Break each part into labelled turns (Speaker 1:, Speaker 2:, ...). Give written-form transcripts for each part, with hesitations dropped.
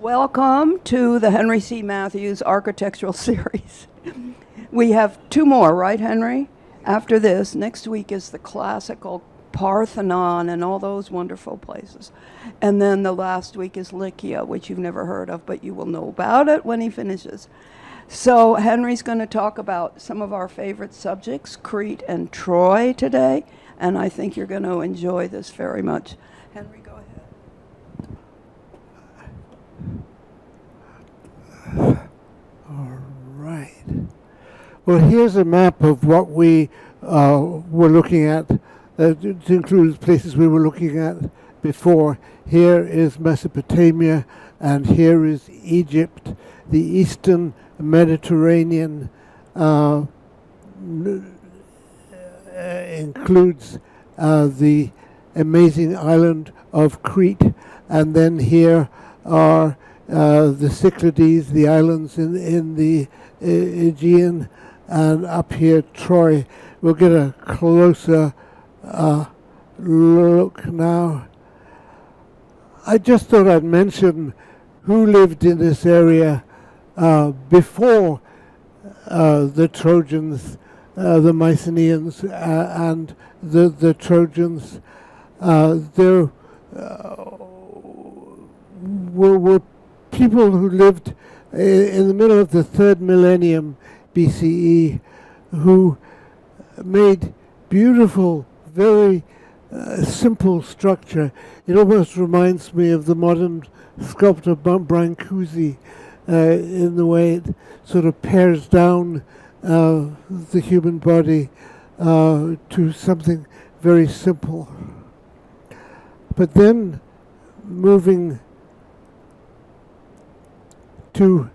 Speaker 1: Welcome to the Henry C. Matthews Architectural Series. We have two more, right, Henry? After this, next week is the classical Parthenon and all those wonderful places. And then the last week is Lycia, which you've never heard of, but you will know about it when he finishes. So Henry's going to talk about some of our favorite subjects, Crete and Troy today, and I think you're going to enjoy this very much. Henry, go ahead.
Speaker 2: All right. Well, here's a map of what we were looking at. It includes places we were looking at before. Here is Mesopotamia, and here is Egypt. The eastern Mediterranean includes the amazing island of Crete, and then here are the Cyclades, the islands in the Aegean, and up here Troy. We'll get a closer look now. I just thought I'd mention who lived in this area before the Trojans, the Mycenaeans, and the Trojans. There were people who lived in the middle of the 3rd millennium BCE who made beautiful, very simple structure. It almost reminds me of the modern sculptor Brancusi in the way it sort of pares down the human body to something very simple. But then moving to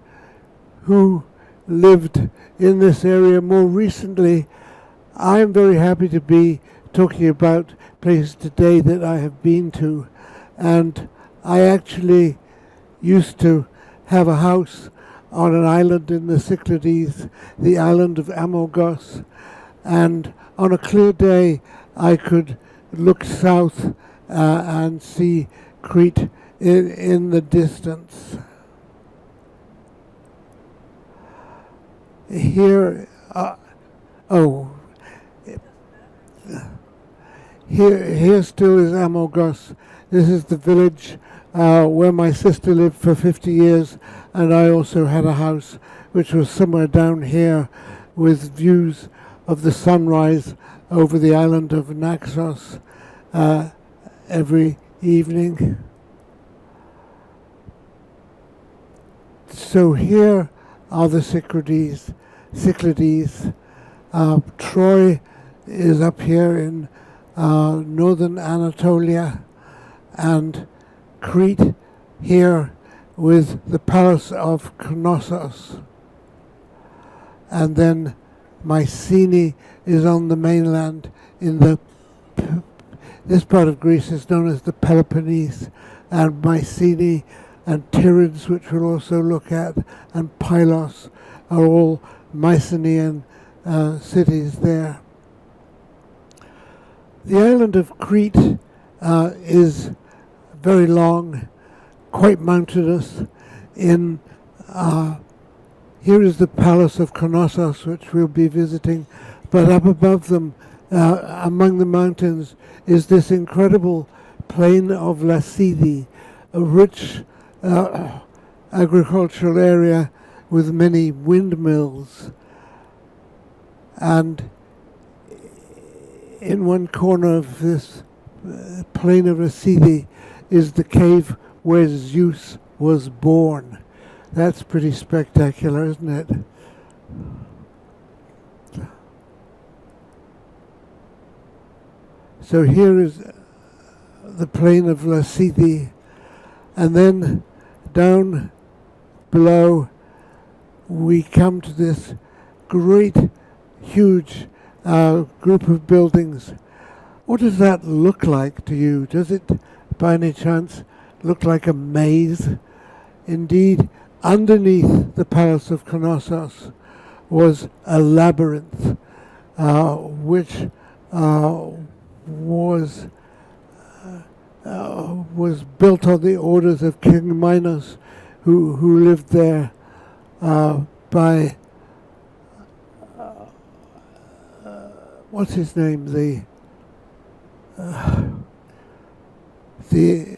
Speaker 2: who lived in this area more recently, I am very happy to be talking about places today that I have been to. And I actually used to have a house on an island in the Cyclades, the island of Amorgos. And on a clear day, I could look south and see Crete in the distance. Here, here still is Amorgos. This is the village where my sister lived for 50 years, and I also had a house which was somewhere down here with views of the sunrise over the island of Naxos every evening. So here are the Cyclades. Troy is up here in northern Anatolia, and Crete here with the palace of Knossos. And then Mycenae is on the mainland in this part of Greece is known as the Peloponnese, and Mycenae and Tiryns, which we'll also look at, and Pylos are all Mycenaean cities there. The island of Crete is very long, quite mountainous. Here is the palace of Knossos, which we'll be visiting, but up above them, among the mountains, is this incredible plain of Lassidi, a rich agricultural area with many windmills. And in one corner of this plain of Lassidi is the cave where Zeus was born. That's pretty spectacular, isn't it? So here is the plain of Lassidi, and then down below we come to this great, huge group of buildings. What does that look like to you? Does it, by any chance, look like a maze? Indeed, underneath the palace of Knossos was a labyrinth, which was built on the orders of King Minos, who lived there by what's his name, the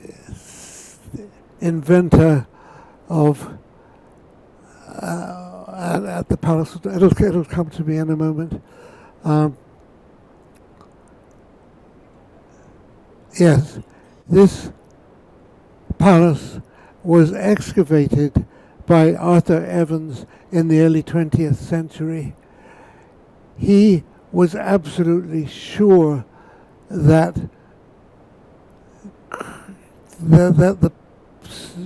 Speaker 2: inventor of at the palace. It'll come to me in a moment. Yes, this palace was excavated by Arthur Evans in the early 20th century. He was absolutely sure that the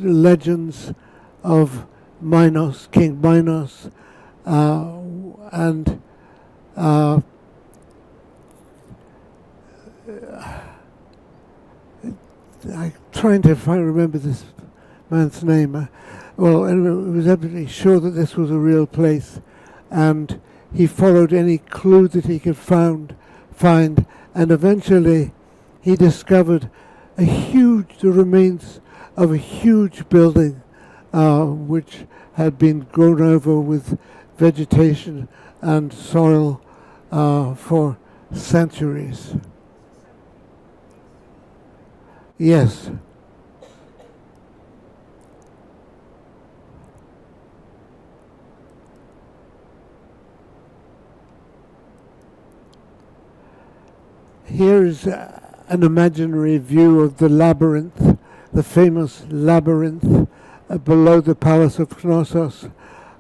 Speaker 2: legends of Minos, King Minos, and I'm trying to remember this man's name. Well, anyway, he was absolutely sure that this was a real place, and he followed any clue that he could find, and eventually he discovered the remains of a huge building, which had been grown over with vegetation and soil for centuries. Yes. Here's an imaginary view of the labyrinth, the famous labyrinth below the palace of Knossos.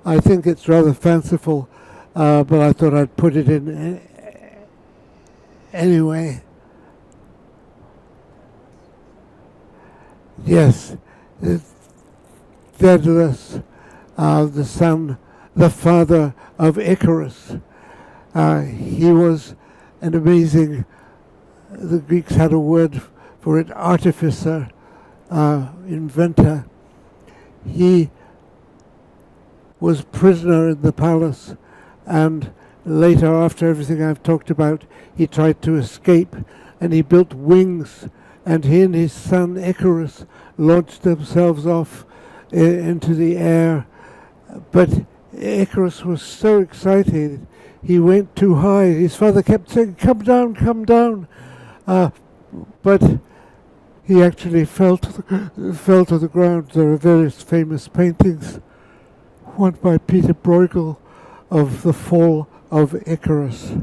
Speaker 2: I think it's rather fanciful, but I thought I'd put it in anyway. Yes, Daedalus, the father of Icarus. He was an amazing, the Greeks had a word for it, artificer, inventor. He was prisoner in the palace, and later, after everything I've talked about, he tried to escape, and he built wings, and he and his son Icarus launched themselves off into the air. But Icarus was so excited, he went too high. His father kept saying, "Come down, come down." But he actually fell to the ground. There are various famous paintings, one by Peter Bruegel, of the fall of Icarus.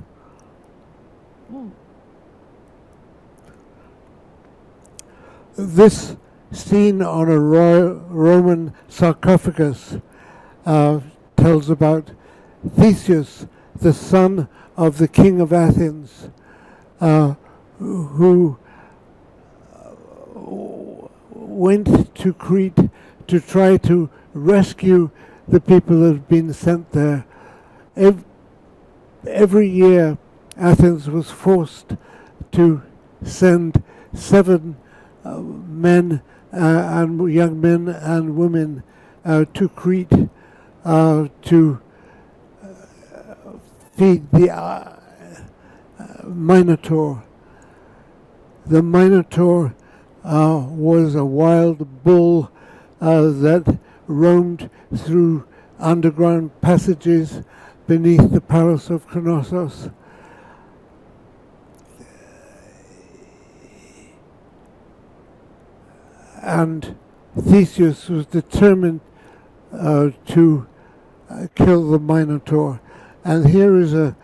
Speaker 2: This scene on a Roman sarcophagus tells about Theseus, the son of the king of Athens, who went to Crete to try to rescue the people that had been sent there. Every year, Athens was forced to send 7 men and young men and women to Crete to feed the Minotaur. The Minotaur was a wild bull that roamed through underground passages beneath the palace of Knossos. And Theseus was determined to kill the Minotaur. And here is a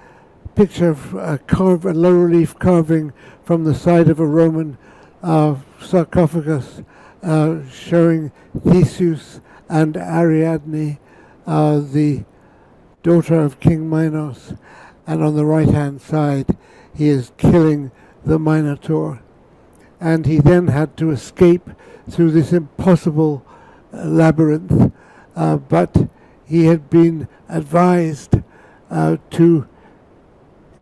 Speaker 2: picture of a low-relief carving from the side of a Roman sarcophagus showing Theseus and Ariadne, the daughter of King Minos. And on the right-hand side, he is killing the Minotaur. And he then had to escape through this impossible labyrinth, but he had been advised to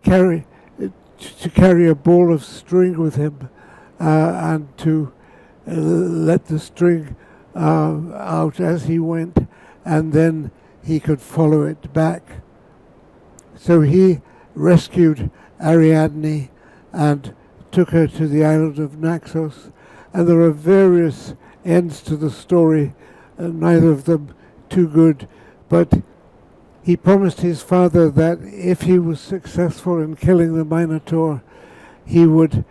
Speaker 2: carry a ball of string with him and to let the string out as he went, and then he could follow it back. So he rescued Ariadne and took her to the island of Naxos, and there are various ends to the story, neither of them too good, but he promised his father that if he was successful in killing the Minotaur, he would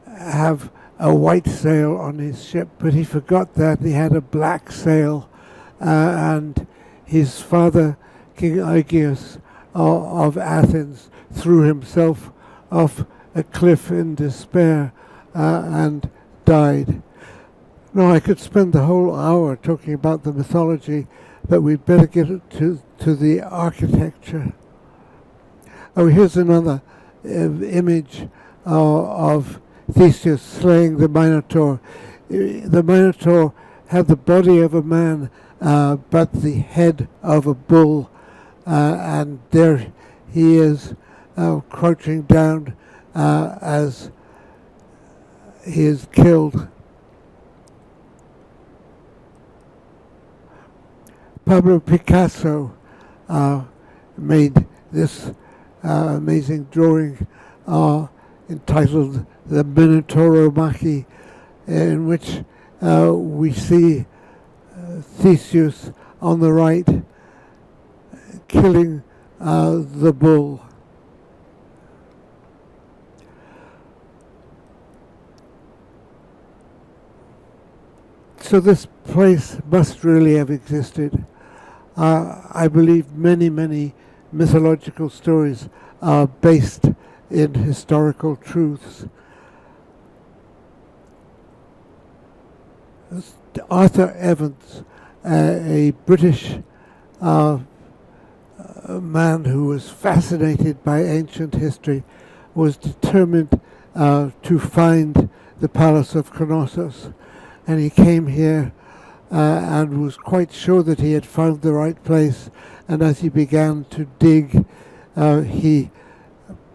Speaker 2: have a white sail on his ship, but he forgot that. He had a black sail, and his father, King Aegean of Athens, threw himself off a cliff in despair and died. Now, I could spend the whole hour talking about the mythology, but we'd better get to the architecture. Oh, here's another image of Theseus slaying the Minotaur. The Minotaur had the body of a man, but the head of a bull, and there he is crouching down as he is killed. Pablo Picasso made this amazing drawing entitled The Minotauromachy, in which we see Theseus on the right killing the bull. So this place must really have existed. I believe many mythological stories are based in historical truths. Arthur Evans, a British man who was fascinated by ancient history, was determined to find the palace of Knossos, and he came here and was quite sure that he had found the right place, and as he began to dig, he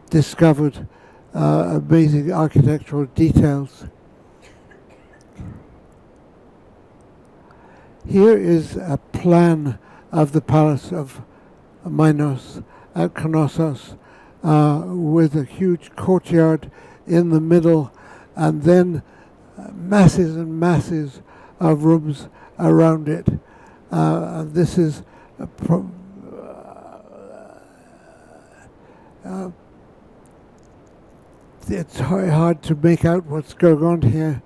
Speaker 2: discovered amazing architectural details. Here is a plan of the palace of Minos at Knossos, with a huge courtyard in the middle, and then masses and masses of rooms around it. This is it's hard to make out what's going on here,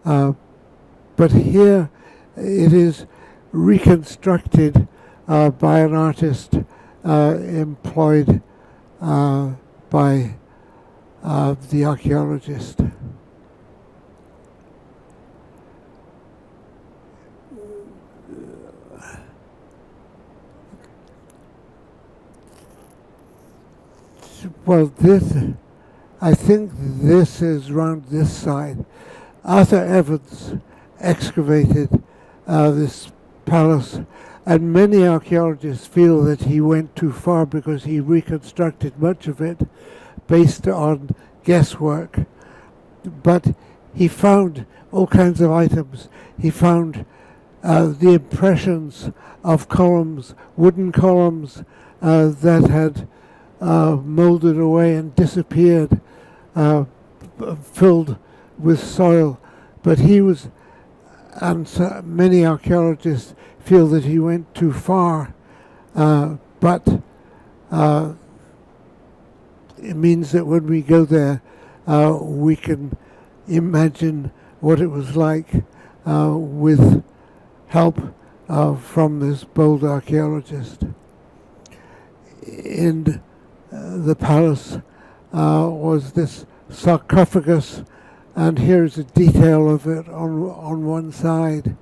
Speaker 2: but here it is reconstructed by an artist employed by the archaeologist. Well, I think this is round this side. Arthur Evans excavated this palace, and many archaeologists feel that he went too far because he reconstructed much of it based on guesswork. But he found all kinds of items. He found the impressions of columns, wooden columns that had molded away and disappeared, filled with soil. But he was, and so many archaeologists feel that he went too far, but it means that when we go there, we can imagine what it was like with help from this bold archaeologist. In the palace was this sarcophagus, and here's a detail of it on one side,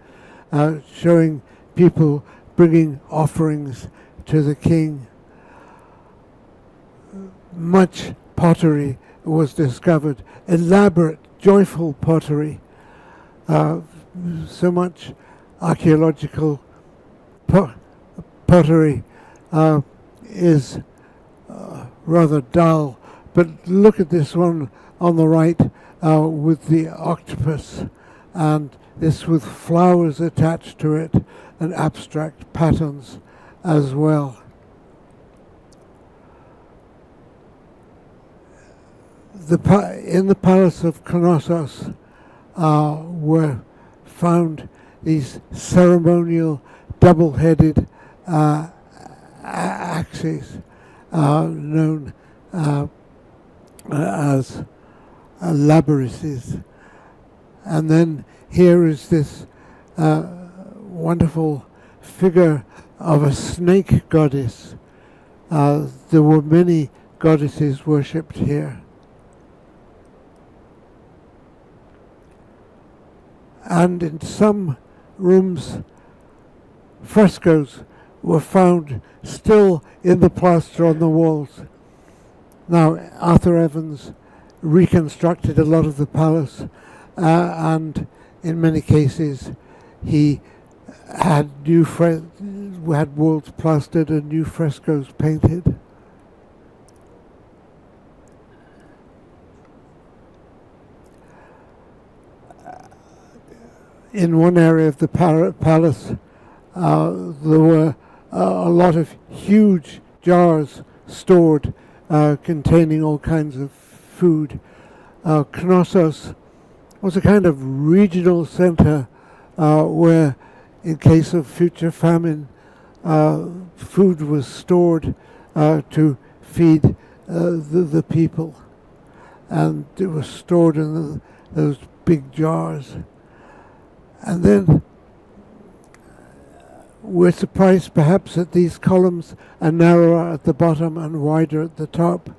Speaker 2: showing people bringing offerings to the king. Much pottery was discovered, elaborate, joyful pottery. So much archaeological pottery is rather dull, but look at this one on the right with the octopus, and this with flowers attached to it and abstract patterns as well. In the palace of Knossos were found these ceremonial double-headed axes known as labyrinths. And then here is this wonderful figure of a snake goddess. There were many goddesses worshipped here. And in some rooms, frescoes were found still in the plaster on the walls. Now, Arthur Evans reconstructed a lot of the palace, and in many cases he had had walls plastered and new frescoes painted. In one area of the palace, there were a lot of huge jars stored containing all kinds of food. Knossos was a kind of regional center where, in case of future famine, food was stored to feed the people. And it was stored in those big jars. And then we're surprised perhaps that these columns are narrower at the bottom and wider at the top.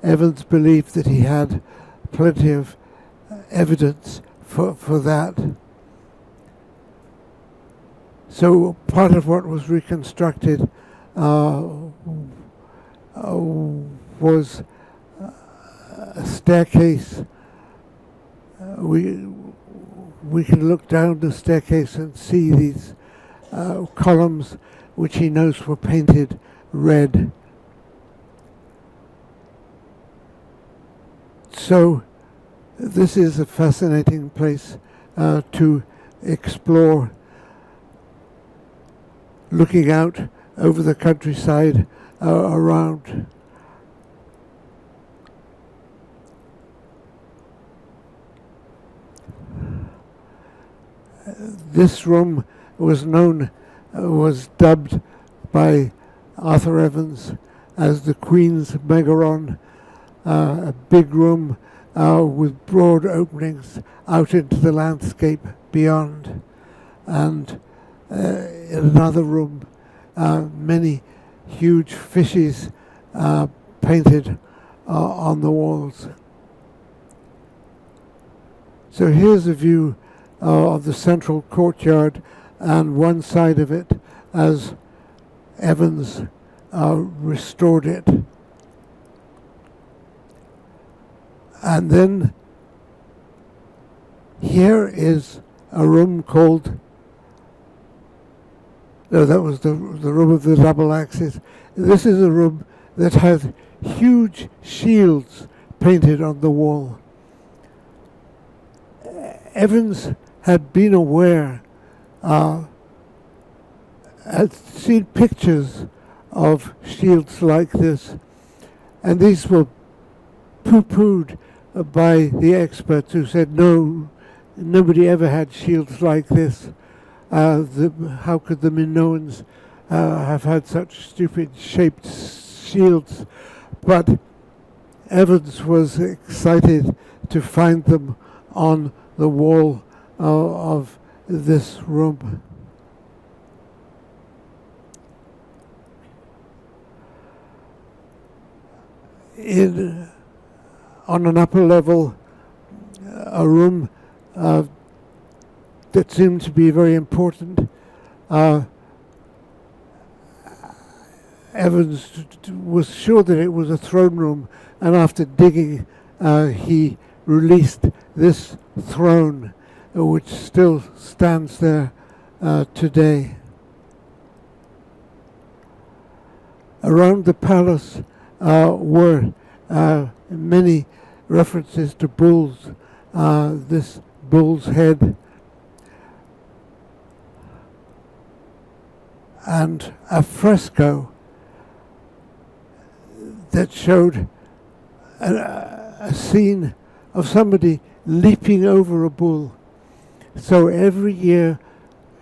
Speaker 2: Evans believed that he had plenty of evidence for that. So part of what was reconstructed was a staircase. We can look down the staircase and see these columns which he knows were painted red. So this is a fascinating place to explore, looking out over the countryside around. This room was dubbed by Arthur Evans as the Queen's megaron, a big room with broad openings out into the landscape beyond. And in another room, many huge fishes painted on the walls. So here's a view of the central courtyard and one side of it as Evans restored it. And then here is a room called, no, that was the room of the double axes. This is a room that has huge shields painted on the wall. Evans had been aware, had seen pictures of shields like this, and these were poo-pooed by the experts who said, no, nobody ever had shields like this. How could the Minoans have had such stupid shaped shields? But Evans was excited to find them on the wall of this room. On an upper level, a room that seemed to be very important. Evans was sure that it was a throne room, and after digging, he released this throne, which still stands there today. Around the palace were many references to bulls. This bull's head, and a fresco that showed a scene of somebody leaping over a bull. So every year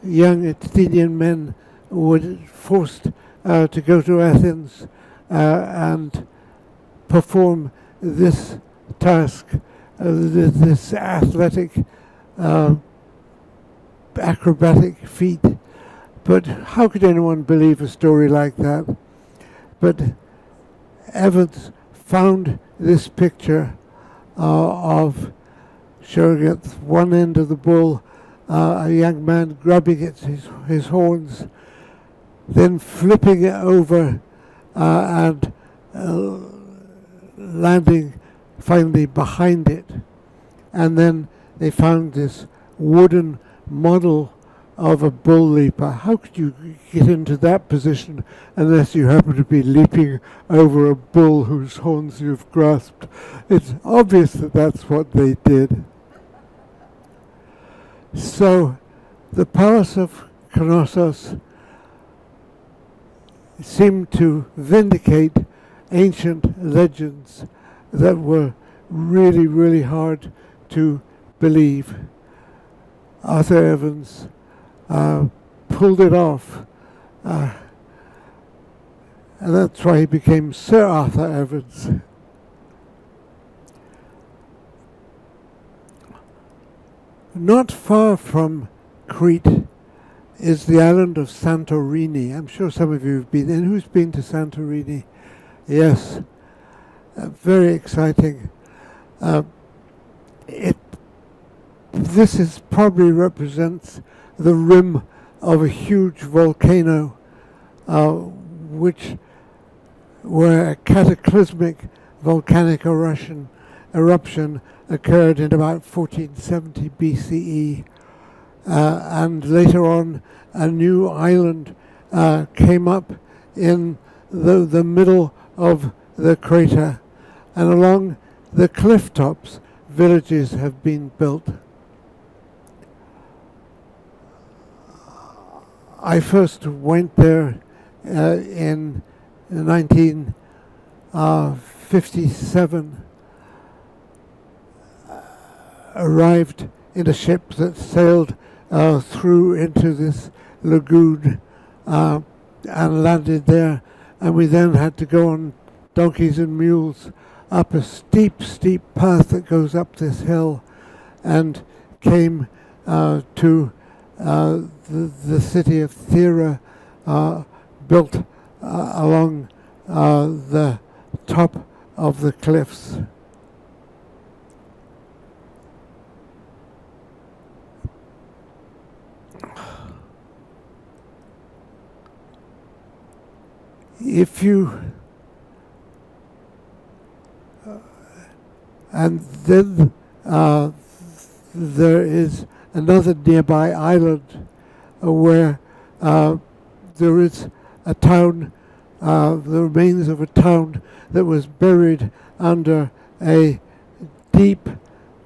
Speaker 2: young Athenian men were forced to go to Athens and perform this task, this athletic, acrobatic feat. But how could anyone believe a story like that? But Evans found this picture of showing at one end of the bull a young man grabbing at his horns, then flipping it over and landing finally behind it. And then they found this wooden model of a bull leaper. How could you get into that position unless you happen to be leaping over a bull whose horns you've grasped? It's obvious that that's what they did. So the palace of Knossos seemed to vindicate ancient legends that were really, really hard to believe. Arthur Evans pulled it off, and that's why he became Sir Arthur Evans. Not far from Crete is the island of Santorini. I'm sure some of you have been. And who's been to Santorini? Yes, very exciting. This probably represents the rim of a huge volcano, where a cataclysmic volcanic eruption occurred in about 1470 BCE, and later on a new island came up in the middle of the crater, and along the cliff tops villages have been built. I first went there in 1957, arrived in a ship that sailed through into this lagoon and landed there, and we then had to go on donkeys and mules up a steep path that goes up this hill, and came to the city of Thera, built along the top of the cliffs. If you and then there is another nearby island where there is a town, the remains of a town that was buried under a deep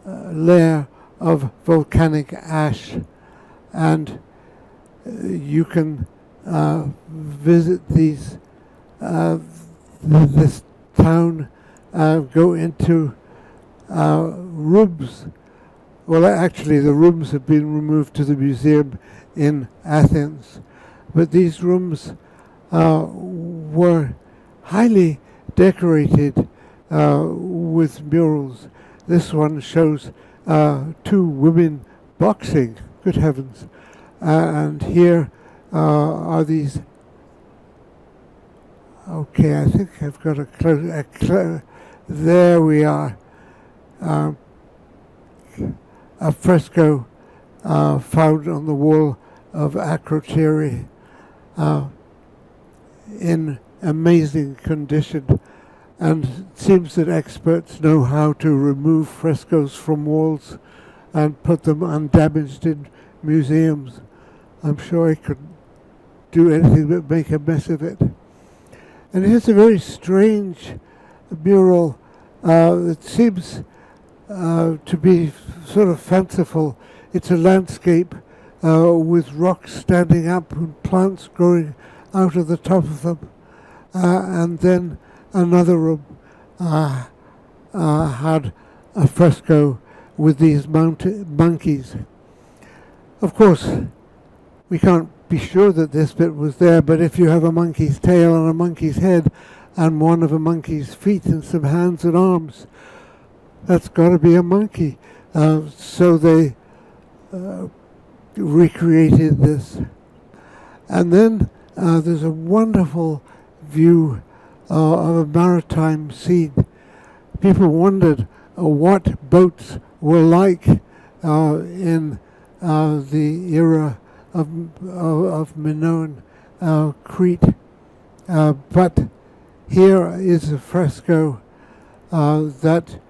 Speaker 2: layer of volcanic ash, and you can visit this town, go into rooms. Well, actually, the rooms have been removed to the museum in Athens, but these rooms were highly decorated with murals. This one shows two women boxing. Good heavens! And here are these. Okay, I think I've got a there we are. A fresco found on the wall of Akrotiri in amazing condition, and it seems that experts know how to remove frescoes from walls and put them undamaged in museums. I'm sure I could do anything but make a mess of it. And here's a very strange mural that seems to be sort of fanciful. It's a landscape with rocks standing up and plants growing out of the top of them. And then another room had a fresco with these monkeys. Of course, we can't be sure that this bit was there, but if you have a monkey's tail and a monkey's head and one of a monkey's feet and some hands and arms, that's got to be a monkey. So they recreated this. And then there's a wonderful view of a maritime scene. People wondered what boats were like in the era of Minoan Crete. But here is a fresco that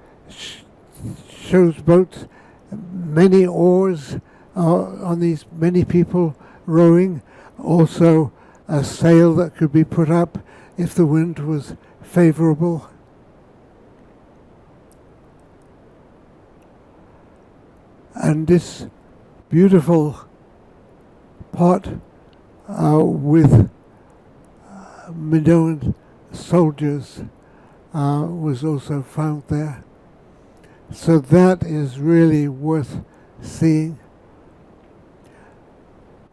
Speaker 2: shows boats, many oars on these, many people rowing, also a sail that could be put up if the wind was favorable. And this beautiful pot with Minoan soldiers was also found there. So that is really worth seeing.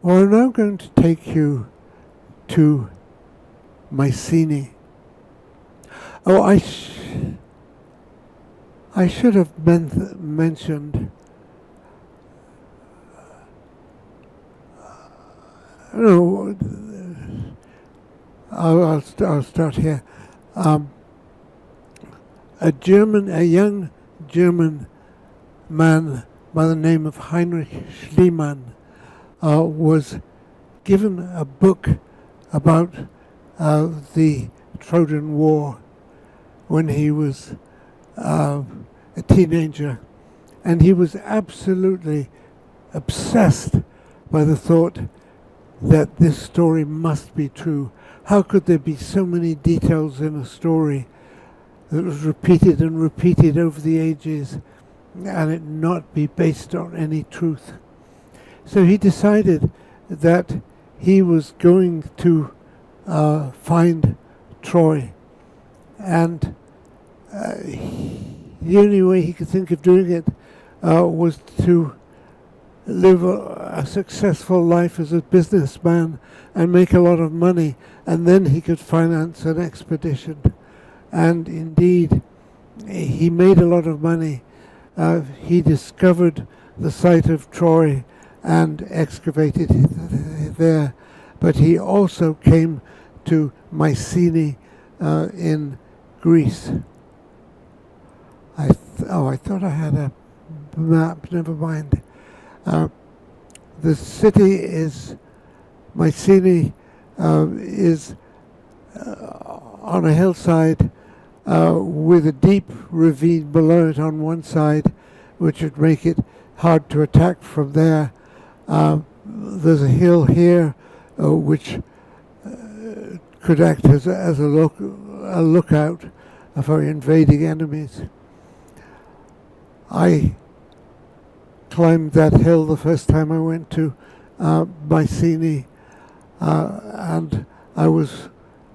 Speaker 2: Well, I'm now going to take you to Mycenae. Oh, I should have mentioned. No, I'll start here. A young German man by the name of Heinrich Schliemann was given a book about the Trojan War when he was a teenager, and he was absolutely obsessed by the thought that this story must be true. How could there be so many details in a story that was repeated and repeated over the ages and it not be based on any truth? So he decided that he was going to find Troy, and the only way he could think of doing it was to live a successful life as a businessman and make a lot of money, and then he could finance an expedition. And indeed, he made a lot of money. He discovered the site of Troy and excavated there, but he also came to Mycenae in Greece. I thought I had a map, never mind. The city is, Mycenae is on a hillside with a deep ravine below it on one side, which would make it hard to attack from there. There's a hill here which could act as a lookout for invading enemies. I climbed that hill the first time I went to Mycenae, and I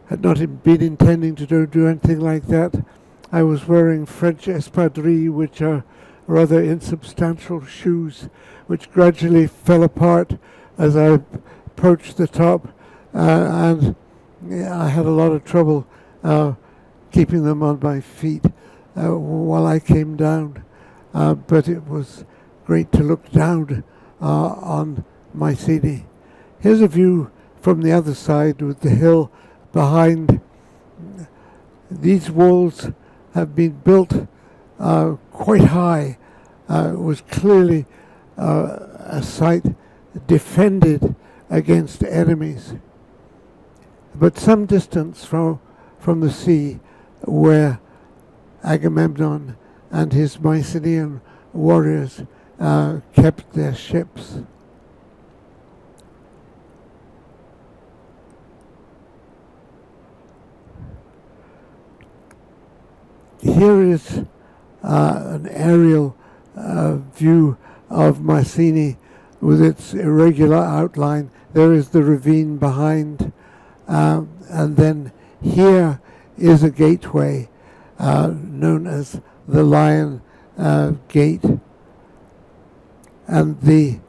Speaker 2: had not been intending to do anything like that. I was wearing French espadrilles, which are rather insubstantial shoes, which gradually fell apart as I approached the top, and I had a lot of trouble keeping them on my feet while I came down. But it was great to look down on Mycenae. Here's a view from the other side with the hill behind. These walls have been built quite high. It was clearly a site defended against enemies. But some distance from the sea, where Agamemnon and his Mycenaean warriors kept their ships. Here is an aerial view of Mycenae with its irregular outline. There is the ravine behind, and then here is a gateway known as the Lion Gate. And the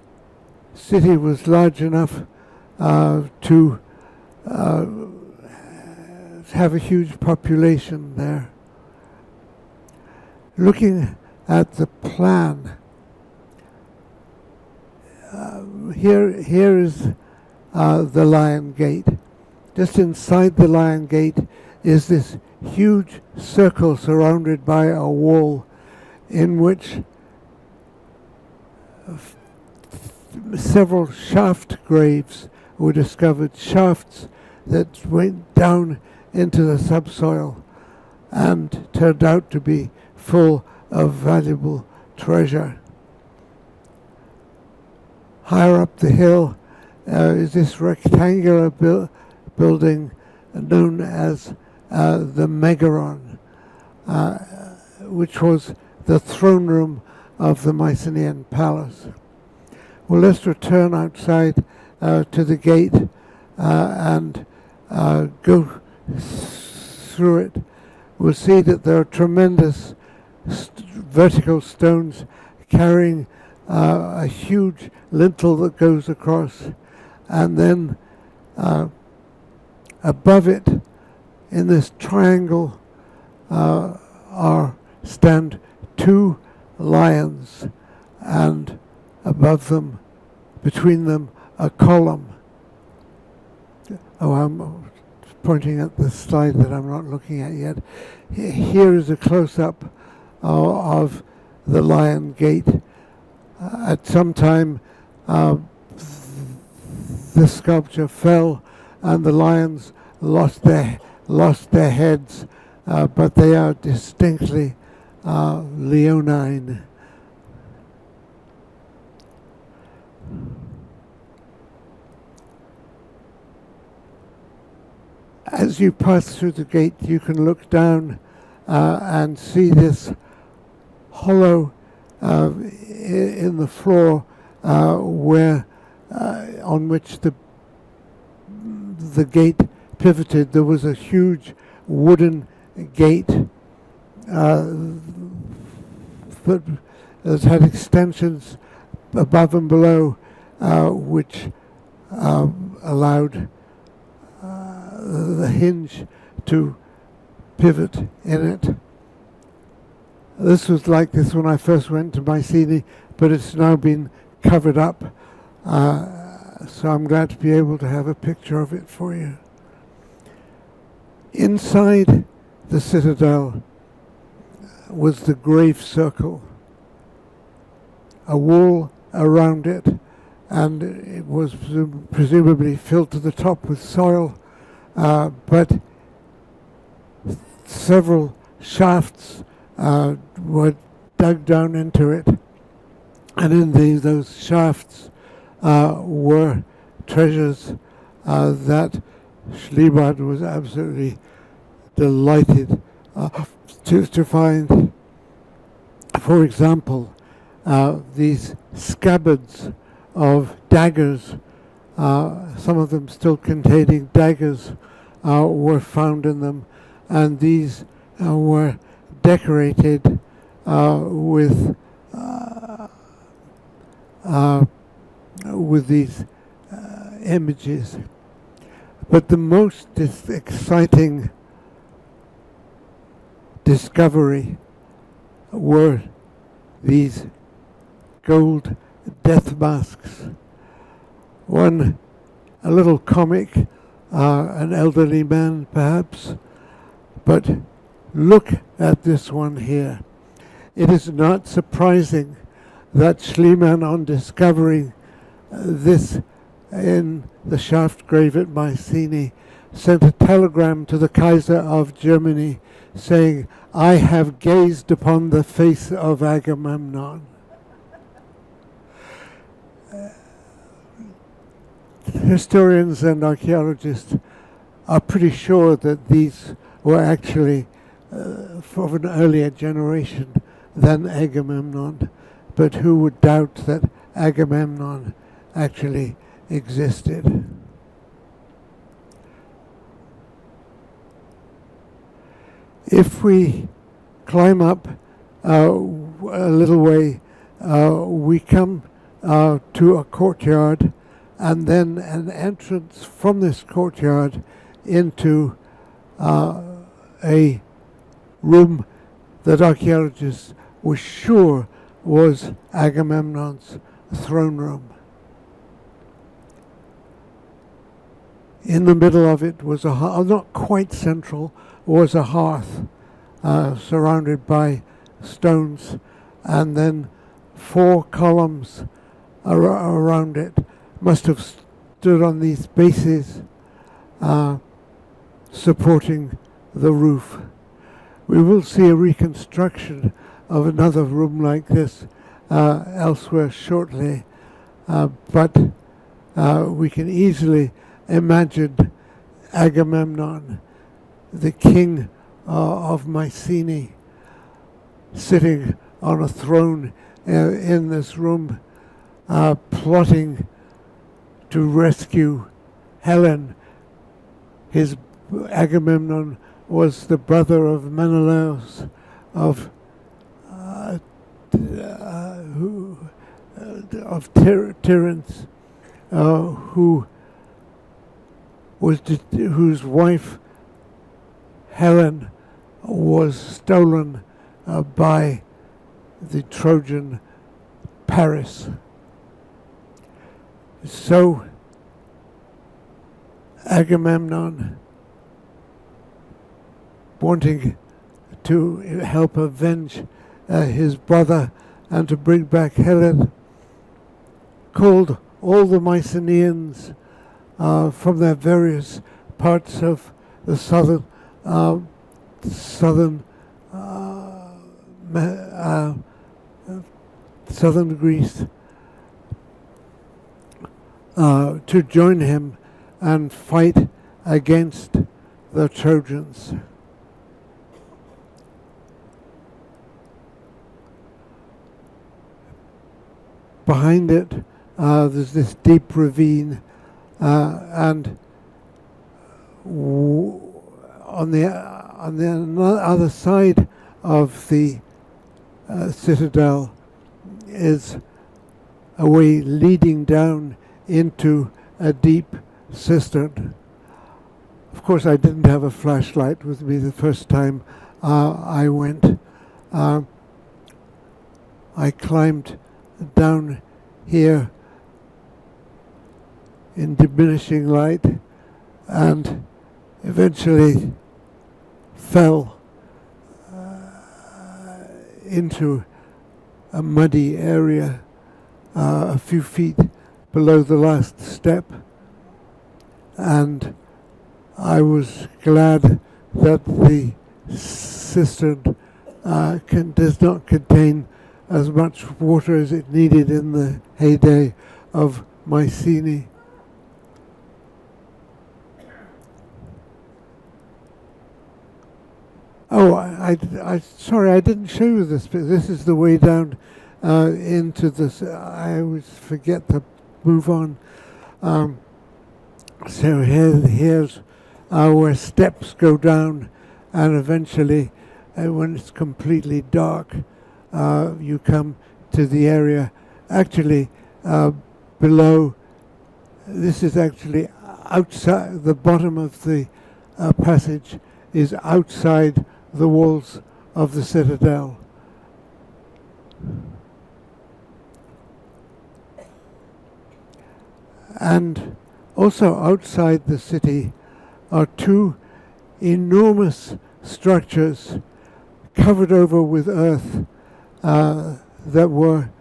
Speaker 2: city was large enough to have a huge population there. Looking at the plan, here is the Lion Gate. Just inside the Lion Gate is this huge circle surrounded by a wall in which several shaft graves were discovered, shafts that went down into the subsoil and turned out to be full of valuable treasure. Higher up the hill is this rectangular building known as the megaron, which was the throne room of the Mycenaean palace. Well, let's return outside to the gate and go through it. We'll see that there are tremendous vertical stones carrying a huge lintel that goes across, and then above it, in this triangle, stand two lions, and above them, between them, a column. Oh, I'm pointing at the slide that I'm not looking at yet. Here is a close-up of the Lion Gate. At some time, the sculpture fell, and the lions lost their heads, but they are distinctly leonine. As you pass through the gate, you can look down and see this hollow in the floor where on which the gate pivoted. There was a huge wooden gate that had extensions above and below, which allowed the hinge to pivot in it. This was like this when I first went to Mycenae, but it's now been covered up, so I'm glad to be able to have a picture of it for you. Inside the citadel was the grave circle, a wall around it, and it was presumably filled to the top with soil, but several shafts were dug down into it, and in those shafts were treasures that Schliemann was absolutely delighted to find. For example, these scabbards of daggers, some of them still containing daggers, were found in them, and these were decorated with these images. But the most exciting discovery were these gold death masks. One, a little comic, an elderly man perhaps, but look at this one here. It is not surprising that Schliemann, on discovering this in the shaft grave at Mycenae, sent a telegram to the Kaiser of Germany saying, "I have gazed upon the face of Agamemnon." Historians and archaeologists are pretty sure that these were actually of an earlier generation than Agamemnon, but who would doubt that Agamemnon actually existed? If we climb up a little way, we come to a courtyard and then an entrance from this courtyard into a room that archaeologists were sure was Agamemnon's throne room. In the middle of it was not quite central, was a hearth surrounded by stones, and then 4 columns around it must have stood on these bases supporting the roof. We will see a reconstruction of another room like this elsewhere shortly, but we can easily imagine Agamemnon, the king of Mycenae, sitting on a throne in this room, plotting to rescue Helen. Agamemnon was the brother of Menelaus, of Tiryns, whose wife Helen was stolen by the Trojan Paris. So Agamemnon, wanting to help avenge his brother and to bring back Helen, called all the Mycenaeans from their various parts of the southern Greece to join him and fight against the Trojans. Behind it, there's this deep ravine, and on the other side of the citadel is a way leading down into a deep cistern. Of course, I didn't have a flashlight with me the first time I went. I climbed down here in diminishing light and eventually fell into a muddy area a few feet below the last step, and I was glad that the cistern does not contain as much water as it needed in the heyday of Mycenae. Oh, sorry, I didn't show you this, but this is the way down into this. I always forget to move on. So here's where steps go down, and eventually, when it's completely dark, you come to the area. Actually, below, this is actually outside. The bottom of the passage is outside the walls of the citadel. And also outside the city are 2 enormous structures covered over with earth that were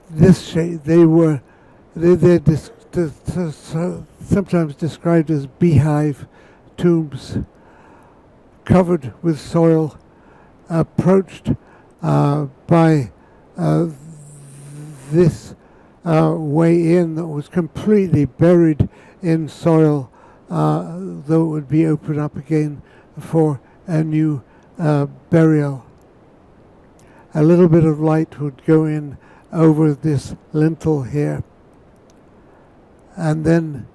Speaker 2: this shape. They're sometimes described as beehive tombs, covered with soil, approached by this way in that was completely buried in soil, though it would be opened up again for a new burial. A little bit of light would go in over this lintel here. And then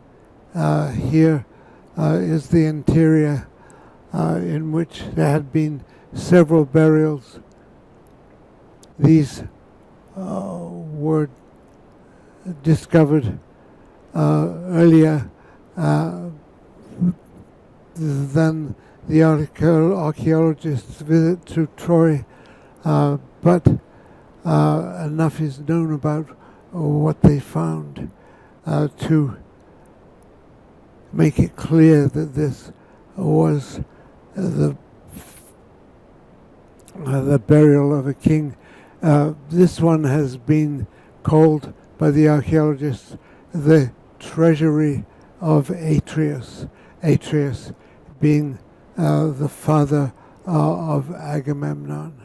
Speaker 2: here is the interior in which there had been several burials. These were discovered earlier than the archaeologists' visit to Troy, but enough is known about what they found to make it clear that this was the burial of a king. This one has been called by the archaeologists the treasury of Atreus. Atreus being the father of Agamemnon.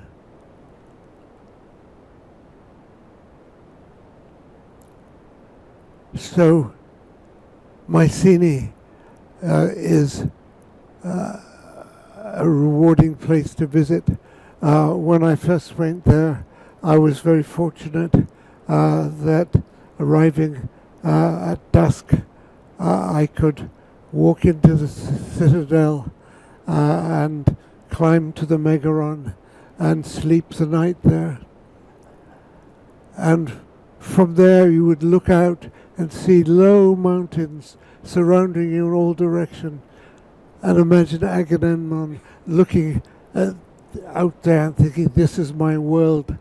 Speaker 2: So Mycenae is a rewarding place to visit. When I first went there, I was very fortunate that arriving at dusk, I could walk into the citadel and climb to the megaron and sleep the night there. And from there you would look out and see low mountains surrounding you in all directions. And imagine Agamemnon looking out there and thinking, this is my world.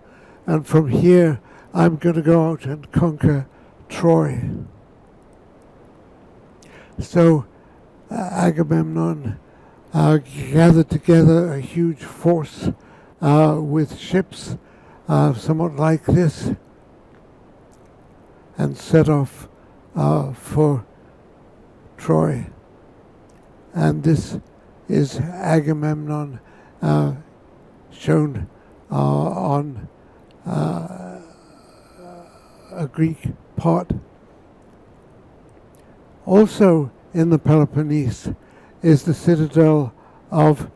Speaker 2: And from here, I'm going to go out and conquer Troy. So Agamemnon gathered together a huge force with ships, somewhat like this, and set off for Troy. And this is Agamemnon shown on a Greek pot. Also in the Peloponnese is the citadel of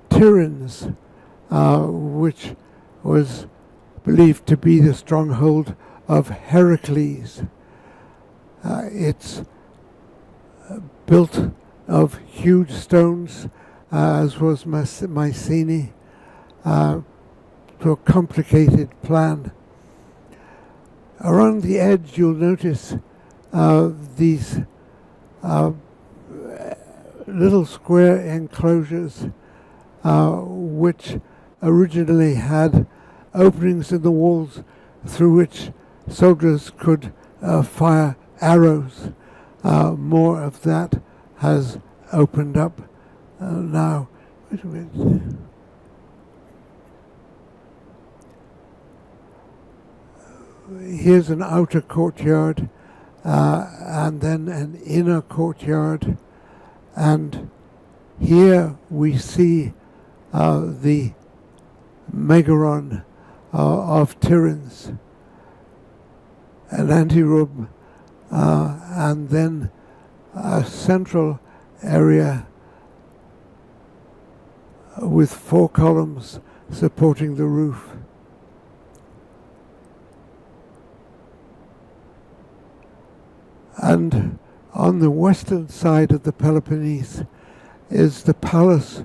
Speaker 2: Tiryns, which was believed to be the stronghold of Heracles. It's built of huge stones, as was Mycenae, to a complicated plan. Around the edge you'll notice these little square enclosures which originally had openings in the walls through which soldiers could fire arrows. More of that has opened up now. Wait a minute. Here's an outer courtyard and then an inner courtyard, and here we see the megaron of Tiryns, an anteroom, and then a central area with 4 columns supporting the roof. And on the western side of the Peloponnese is the palace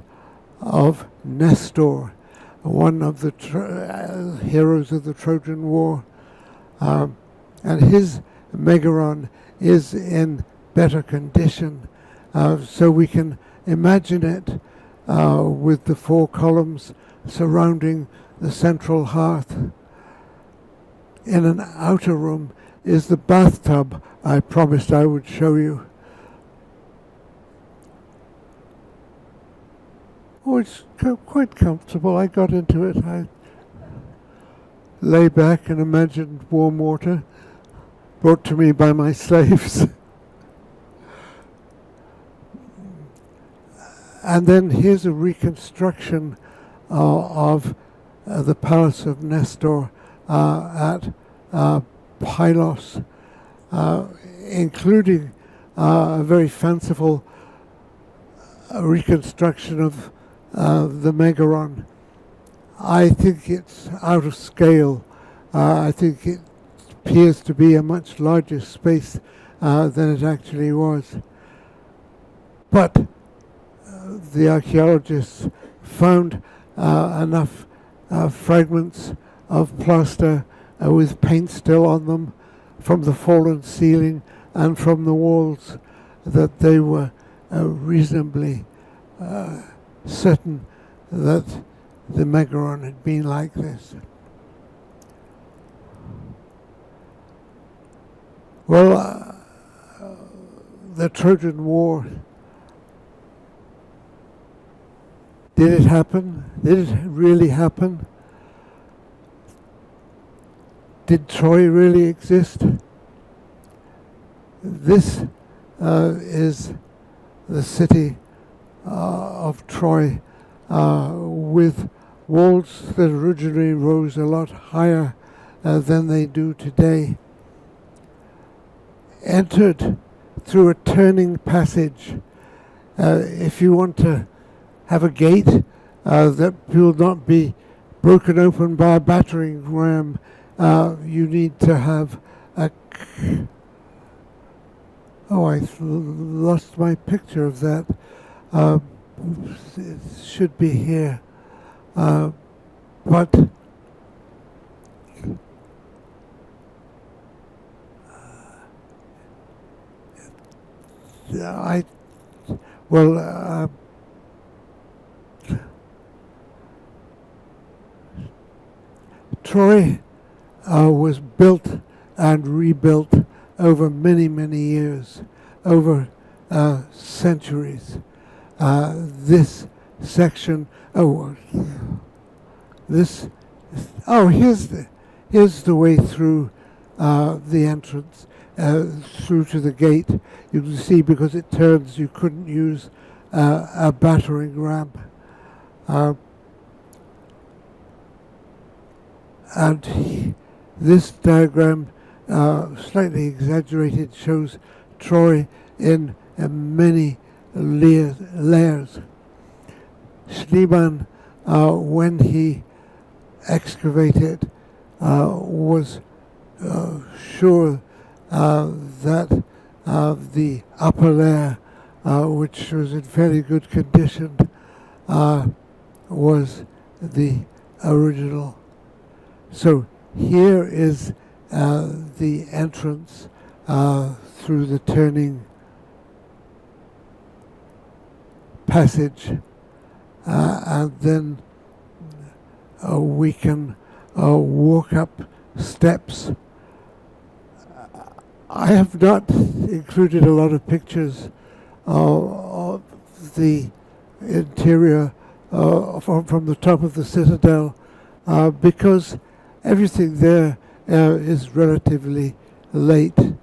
Speaker 2: of Nestor, one of the heroes of the Trojan War. And his megaron is in better condition, so we can imagine it with the 4 columns surrounding the central hearth. In an outer room is the bathtub I promised I would show you. Oh, it's quite comfortable. I got into it. I lay back and imagined warm water brought to me by my slaves. And then here's a reconstruction of the palace of Nestor at Pylos, including a very fanciful reconstruction of the megaron. I think it's out of scale. I think it appears to be a much larger space than it actually was. But the archaeologists found enough fragments of plaster with paint still on them from the fallen ceiling and from the walls, that they were reasonably certain that the megaron had been like this. Well, the Trojan War, did it happen? Did it really happen? Did Troy really exist? This is the city of Troy, with walls that originally rose a lot higher than they do today. Entered through a turning passage. If you want to have a gate that will not be broken open by a battering ram, you need to have a... Oh, I lost my picture of that. It should be here. But Troy was built and rebuilt over many, many years, over centuries. This section, here's the way through the entrance, through to the gate. You can see because it turns, you couldn't use a battering ram. And this diagram, slightly exaggerated, shows Troy in many layers. Schliemann, when he excavated, was sure that the upper layer, which was in fairly good condition, was the original. So here is the entrance through the turning passage, and then we can walk up steps. I have not included a lot of pictures of the interior from the top of the citadel, because everything there is relatively late.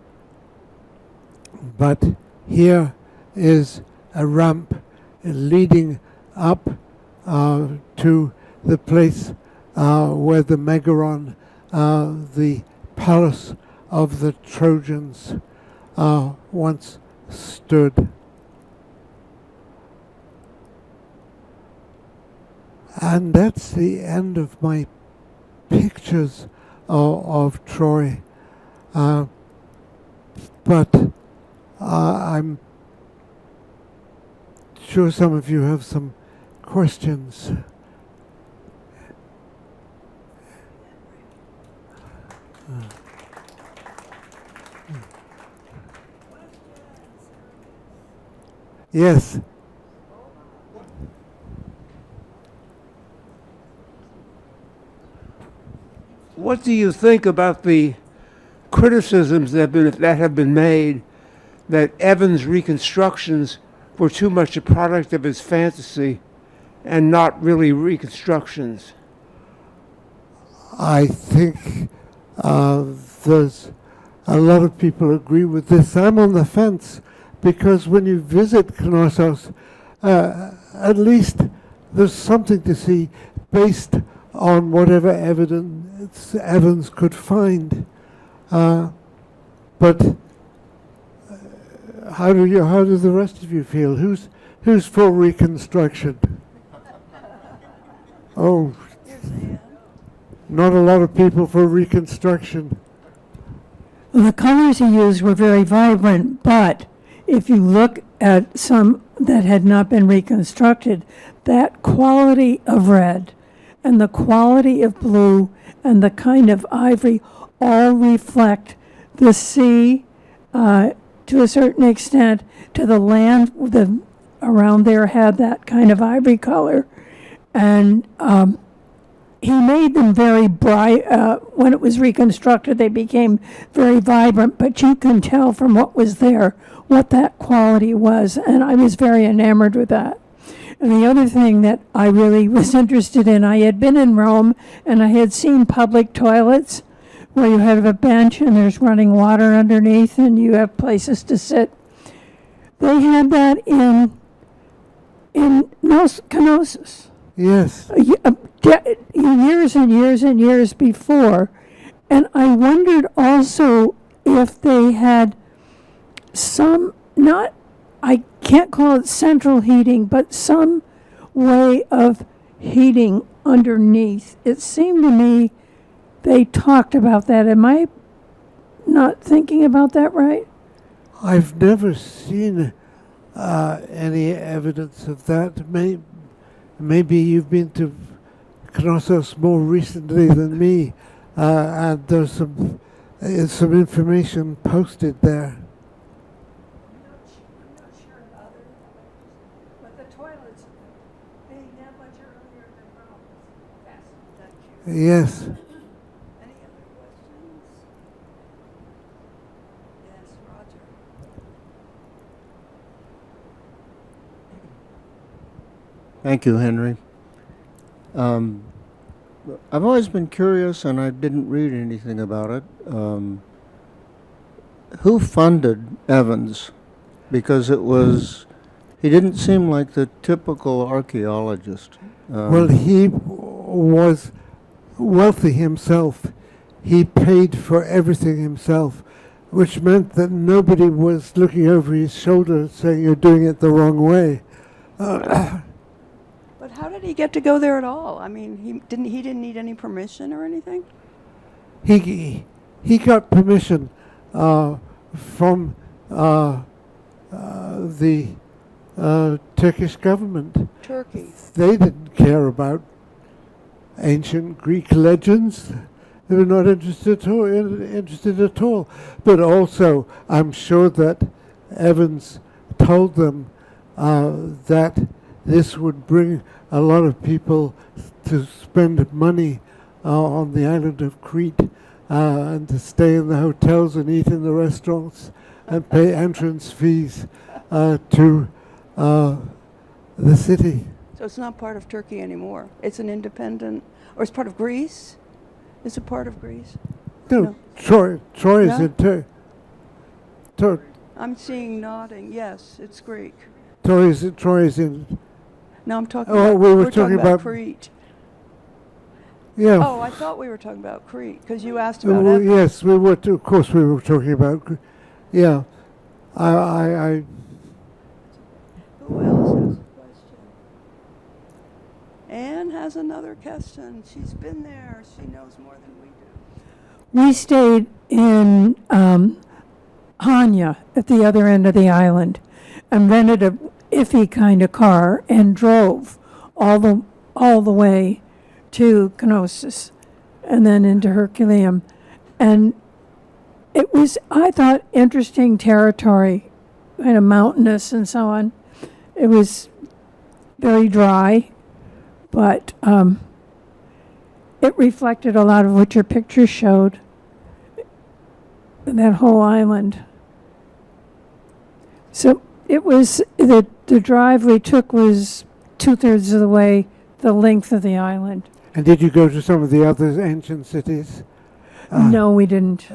Speaker 2: But here is a ramp leading up to the place where the megaron, the palace of the Trojans, once stood. And that's the end of my pictures of Troy. But I'm sure some of you have some questions. Yes.
Speaker 3: What do you think about the criticisms that have been made that Evans' reconstructions were too much a product of his fantasy and not really reconstructions?
Speaker 2: I think there's a lot of people agree with this. I'm on the fence, because when you visit Knossos, at least there's something to see based on whatever evidence Evans could find. But how do the rest of you feel? Who's for reconstruction? Oh, not a lot of people for reconstruction.
Speaker 4: Well, the colors he used were very vibrant, but if you look at some that had not been reconstructed, that quality of red, and the quality of blue and the kind of ivory all reflect the sea to a certain extent, to the land. The around there had that kind of ivory color, and he made them very bright. When it was reconstructed, they became very vibrant, but you can tell from what was there what that quality was, and I was very enamored with that. And the other thing that I really was interested in, I had been in Rome, and I had seen public toilets where you have a bench and there's running water underneath, and you have places to sit. They had that in Knossos.
Speaker 2: Yes.
Speaker 4: Years and years and years before. And I wondered also if they had some, not, I can't call it central heating, but some way of heating underneath. It seemed to me they talked about that. Am I not thinking about that right?
Speaker 2: I've never seen any evidence of that. Maybe you've been to Knossos more recently than me, and there's some information posted there.
Speaker 4: I'm not sure about it, but the toilets being that much earlier than Rome is fascinating.
Speaker 2: Yes.
Speaker 1: Any other questions? Yes, Roger.
Speaker 5: Thank you, Henry. I've always been curious, and I didn't read anything about it. Who funded Evans? Because he didn't seem like the typical archaeologist.
Speaker 2: Well, he was wealthy himself. He paid for everything himself, which meant that nobody was looking over his shoulder saying, "You're doing it the wrong way."
Speaker 1: But how did he get to go there at all? I mean, he didn't need any permission or anything?
Speaker 2: He got permission from the Turkish government.
Speaker 1: Turkey.
Speaker 2: They didn't care about ancient Greek legends. They were not interested at all. But also, I'm sure that Evans told them that this would bring a lot of people to spend money on the island of Crete and to stay in the hotels and eat in the restaurants and pay entrance fees to the city.
Speaker 1: So it's not part of Turkey anymore. It's an independent, or it's part of Greece? Is it part of Greece?
Speaker 2: No, Troy is
Speaker 1: No?
Speaker 2: in
Speaker 1: I'm seeing nodding. Yes, it's Greek.
Speaker 2: Troy is in.
Speaker 1: No, I'm talking
Speaker 2: Oh,
Speaker 1: about,
Speaker 2: we were
Speaker 1: we're talking
Speaker 2: talking
Speaker 1: about
Speaker 2: about-
Speaker 1: Crete.
Speaker 2: Yeah.
Speaker 1: Oh, I thought we were talking about Crete, because you asked about
Speaker 2: Well,
Speaker 1: Athens.
Speaker 2: yes, we were. Of course, we were talking about. Yeah, I
Speaker 1: Who else has a question? Anne has another question. She's been there. She knows more than we do.
Speaker 4: We stayed in Hanya at the other end of the island and rented a iffy kind of car and drove all the way to Knossos and then into Herculaneum. And it was, I thought, interesting territory, kind of mountainous and so on. It was very dry, but it reflected a lot of what your pictures showed, that whole island. So it was, the drive we took was 2/3 of the way the length of the island.
Speaker 2: And did you go to some of the other ancient cities?
Speaker 4: No, we didn't.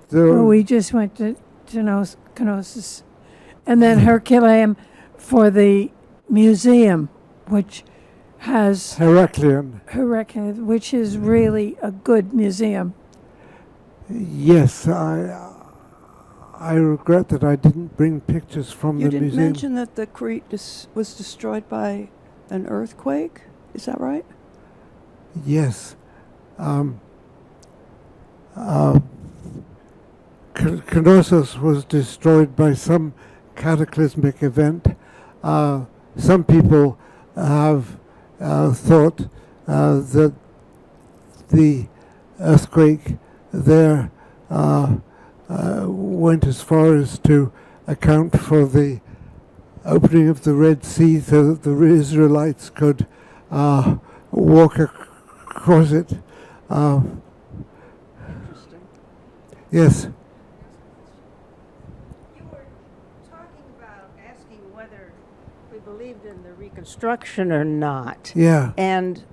Speaker 2: There,
Speaker 4: We just went to Knossos. And then Herculaneum for the museum, which has
Speaker 2: Heraclion.
Speaker 4: Herculaneum, which is really a good museum.
Speaker 2: Yes, I regret that I didn't bring pictures from
Speaker 1: You
Speaker 2: the
Speaker 1: didn't
Speaker 2: museum.
Speaker 1: mention that the Crete was destroyed by an earthquake? Is that right?
Speaker 2: Yes. Knossos was destroyed by some cataclysmic event. Some people have thought that the earthquake there went as far as to account for the opening of the Red Sea so that the Israelites could walk across it.
Speaker 1: Interesting.
Speaker 2: Yes.
Speaker 6: You were talking about asking whether we believed in the reconstruction or not.
Speaker 2: Yeah.
Speaker 6: And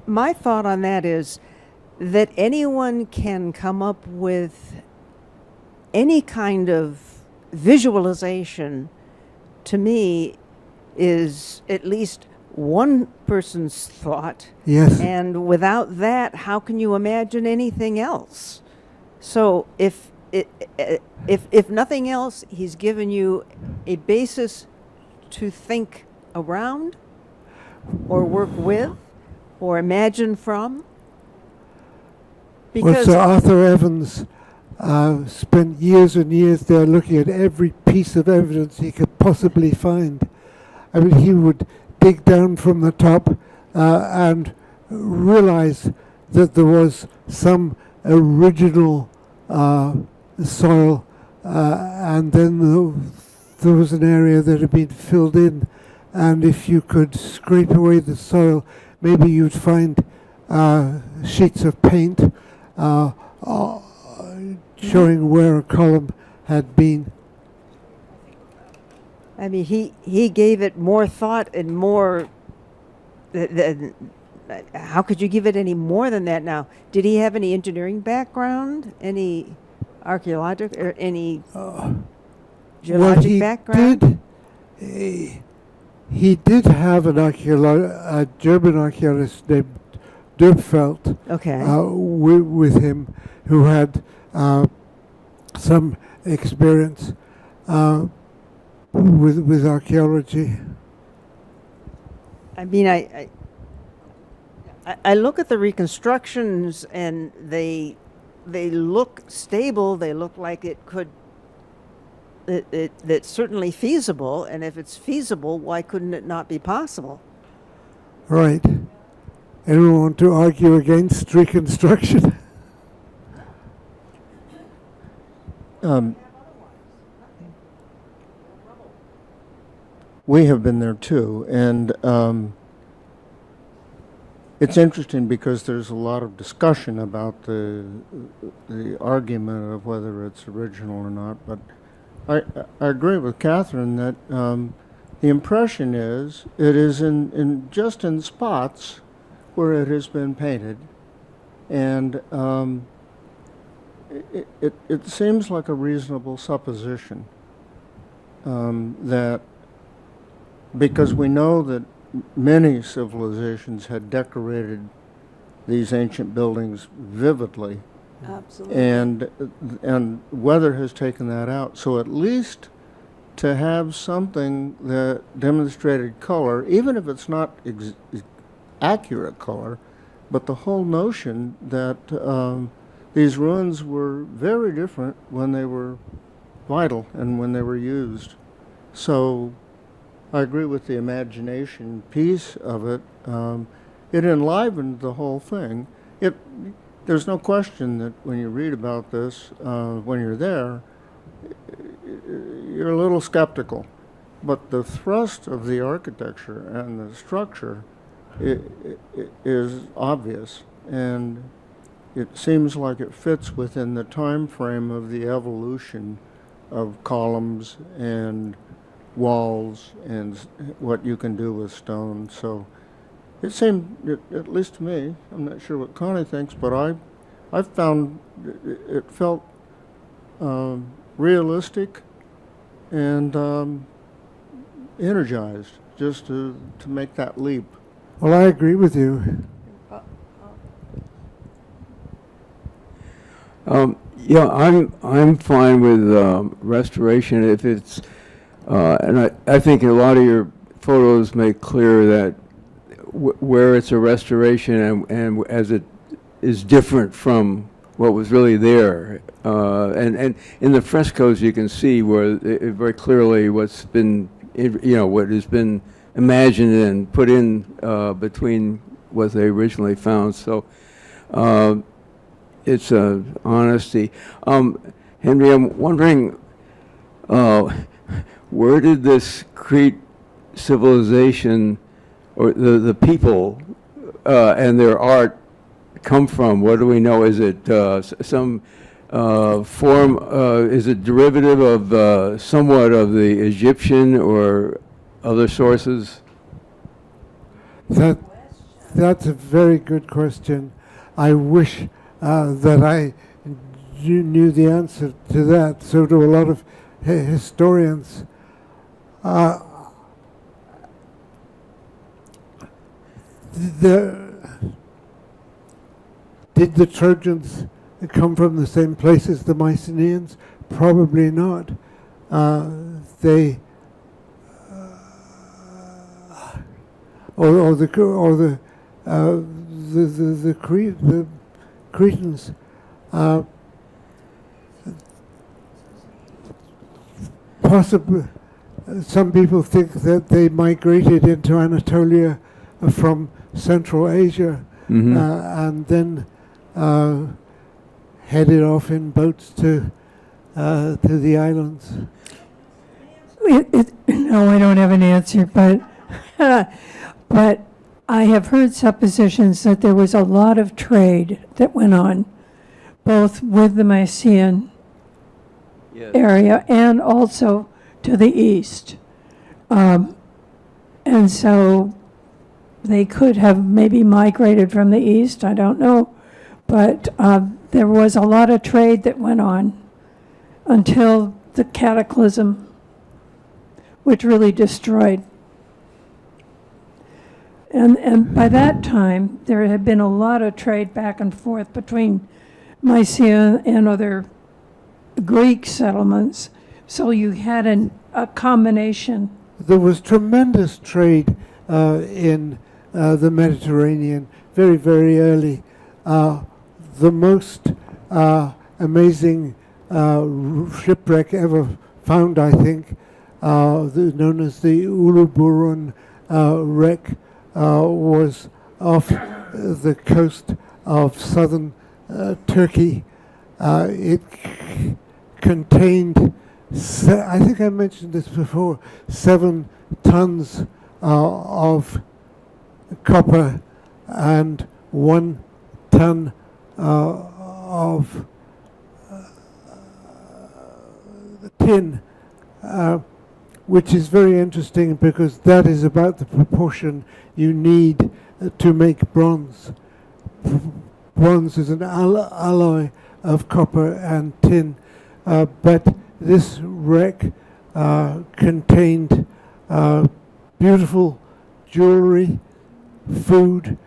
Speaker 6: my thought on that is that anyone can come up with any kind of visualization, to me, is at least one person's thought.
Speaker 2: Yes.
Speaker 6: And without that, how can you imagine anything else? So if nothing else, he's given you a basis to think around or work with or imagine from.
Speaker 2: Well,
Speaker 6: Because
Speaker 2: Sir Arthur Evans spent years and years there looking at every piece of evidence he could possibly find. I mean, he would dig down from the top and realize that there was some original soil, and then there was an area that had been filled in, and if you could scrape away the soil, maybe you'd find sheets of paint showing where a column had been.
Speaker 6: I mean, he gave it more thought and more. How could you give it any more than that now? Did he have any engineering background? Any archaeological or any geologic background?
Speaker 2: He did have a German archaeologist named Dürpfeld
Speaker 6: Okay.
Speaker 2: with him, who had some experience with archaeology.
Speaker 6: I mean, I look at the reconstructions and they look stable. They look like it could. It's certainly feasible, and if it's feasible, why couldn't it not be possible?
Speaker 2: Right. Anyone want to argue against reconstruction?
Speaker 5: We have been there too, and it's interesting because there's a lot of discussion about the argument of whether it's original or not. But I agree with Catherine that the impression is it is just in spots where it has been painted, and it seems like a reasonable supposition that, because we know that many civilizations had decorated these ancient buildings vividly,
Speaker 1: Absolutely.
Speaker 5: and weather has taken that out. So at least to have something that demonstrated color, even if it's not accurate color, but the whole notion that these ruins were very different when they were vital and when they were used. So I agree with the imagination piece of it. It enlivened the whole thing. There's no question that when you read about this, when you're there, you're a little skeptical. But the thrust of the architecture and the structure is obvious, and it seems like it fits within the time frame of the evolution of columns and walls and what you can do with stone. So it seemed, at least to me, I'm not sure what Connie thinks, but I found it felt realistic and energized just to make that leap.
Speaker 2: Well, I agree with you.
Speaker 7: Yeah, I'm fine with restoration if it's, and I think a lot of your photos make clear that where it's a restoration and as it is different from what was really there, and in the frescoes you can see where very clearly what's been, what has been imagined and put in between what they originally found. So it's honesty. Henry, I'm wondering, where did this Crete civilization, or the people and their art, come from? What do we know? Is it some form? Is it derivative of somewhat of the Egyptian or other sources?
Speaker 2: That's a very good question. I wish that I knew the answer to that. So do a lot of historians. Did the Trojans come from the same place as the Mycenaeans? Probably not. They or the Cretans. Possibly, some people think that they migrated into Anatolia from Central Asia, and then headed off in boats to the islands.
Speaker 4: No, I don't have an answer, but but I have heard suppositions that there was a lot of trade that went on, both with the Mycenaean area and also to the east. And so they could have maybe migrated from the east, I don't know. But there was a lot of trade that went on until the cataclysm, which really destroyed. And by that time, there had been a lot of trade back and forth between Mycenae and other Greek settlements. So you had a combination.
Speaker 2: There was tremendous trade in the Mediterranean very, very early. The most amazing shipwreck ever found, I think, known as the Uluburun wreck, was off the coast of southern Turkey. It contained, I think I mentioned this before, 7 tons of copper and 1 ton of tin, which is very interesting because that is about the proportion you need to make bronze. Bronze is an alloy of copper and tin, but this wreck contained beautiful jewelry, food,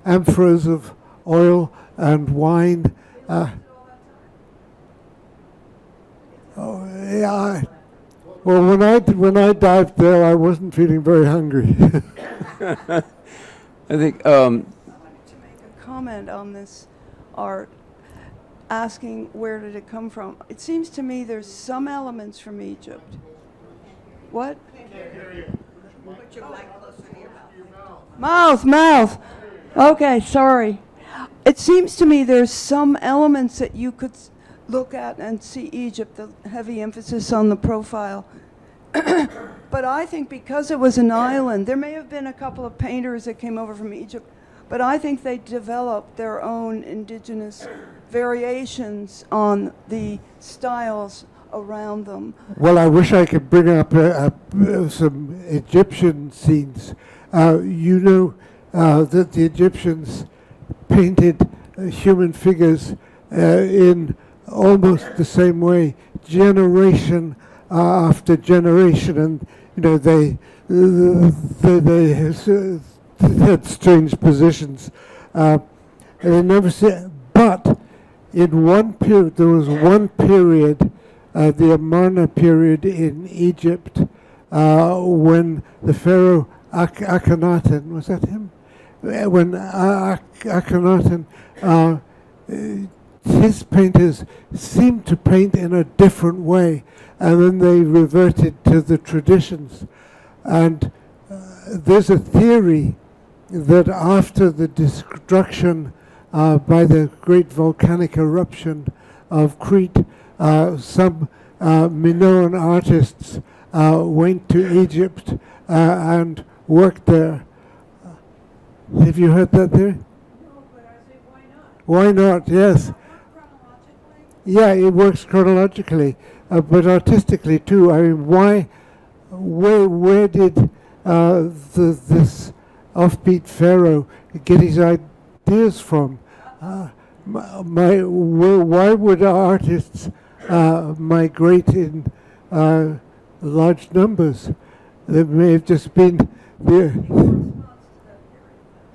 Speaker 2: amphoras of oil and wine. Well, when I dived there, I wasn't feeling very hungry.
Speaker 7: I think
Speaker 1: I wanted to make a comment on this art, asking where did it come from. It seems to me there's some elements from Egypt. What?
Speaker 6: Put your mic closer to your mouth.
Speaker 1: Mouth. Okay, sorry. It seems to me there's some elements that you could look at and see Egypt, the heavy emphasis on the profile. But I think because it was an island, there may have been a couple of painters that came over from Egypt, but I think they developed their own indigenous variations on the styles around them.
Speaker 2: Well, I wish I could bring up some Egyptian scenes. You know that the Egyptians painted human figures in almost the same way, generation after generation, and you know they had strange positions. They never said, but in one period, there was one period, the Amarna period in Egypt, when the pharaoh Akhenaten, was that him? When Akhenaten, his painters seemed to paint in a different way, and then they reverted to the traditions. And there's a theory that after the destruction by the great volcanic eruption of Crete, some Minoan artists went to Egypt and worked there. Have you heard that theory?
Speaker 1: No, but I say why not?
Speaker 2: Why not? Yes.
Speaker 1: Chronologically?
Speaker 2: Yeah, it works chronologically, but artistically too. I mean, where did this offbeat pharaoh get his ideas from? Why would artists migrate in large numbers? There may have just been the.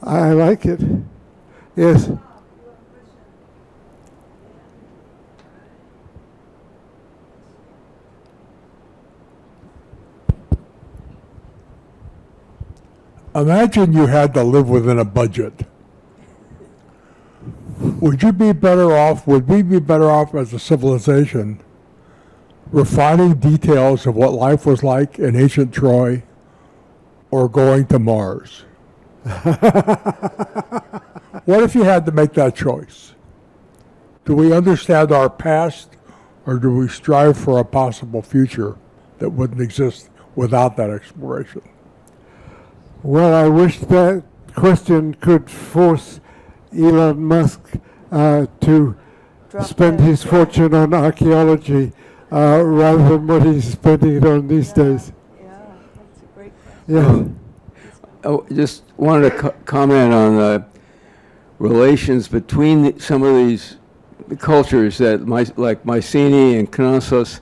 Speaker 2: I like it. Yes.
Speaker 8: Imagine you had to live within a budget. Would you be better off, would we be better off as a civilization refining details of what life was like in ancient Troy or going to Mars? What if you had to make that choice? Do we understand our past, or do we strive for a possible future that wouldn't exist without that exploration?
Speaker 2: Well, I wish that question could force Elon Musk to spend his fortune on archaeology rather than what he's spending it on these days.
Speaker 1: Yeah, that's a great question.
Speaker 2: Yeah.
Speaker 7: Just wanted to comment on the relations between some of these cultures that, like Mycenae and Knossos,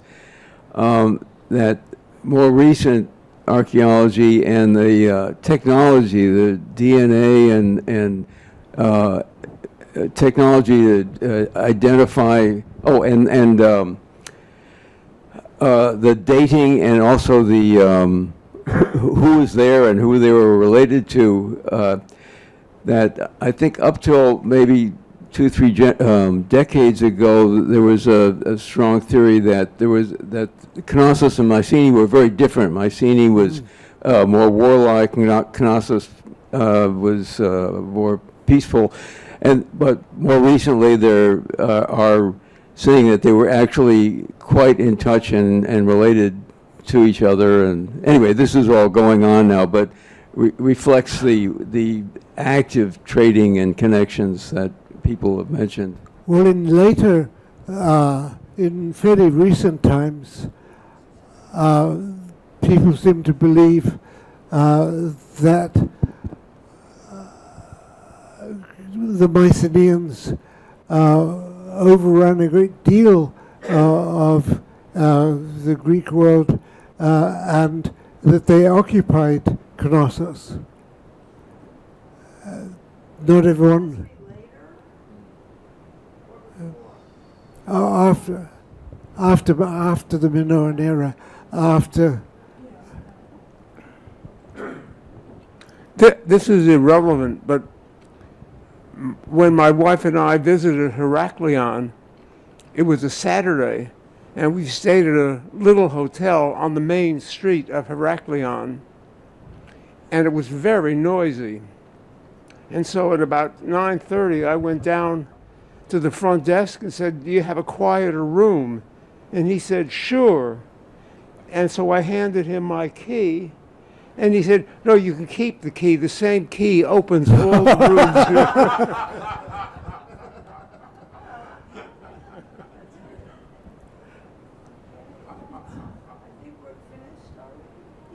Speaker 7: that more recent archaeology and the technology, the DNA and technology to identify. The dating and also the who was there and who they were related to. That I think up till maybe 2-3 decades ago, there was a strong theory that Knossos and Mycenae were very different. Mycenae was more warlike, Knossos was more peaceful, but more recently there are saying that they were actually quite in touch and related to each other. And anyway, this is all going on now, but reflects the active trading and connections that people have mentioned.
Speaker 2: Well, in fairly recent times, people seem to believe that the Mycenaeans overran a great deal of the Greek world and that they occupied Knossos. Not everyone. After the Minoan era, after.
Speaker 3: This is irrelevant, but when my wife and I visited Heraklion, it was a Saturday, and we stayed at a little hotel on the main street of Heraklion, and it was very noisy. And so at about 9:30, I went down to the front desk and said, "Do you have a quieter room?" And he said, "Sure." And so I handed him my key, and he said, "No, you can keep the key. The same key opens all the rooms here."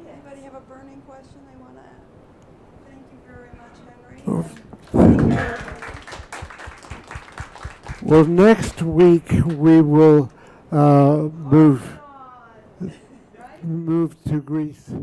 Speaker 1: Anybody have a burning question they want to ask? Thank you very much, Henry.
Speaker 2: Well, next week we will move to Greece.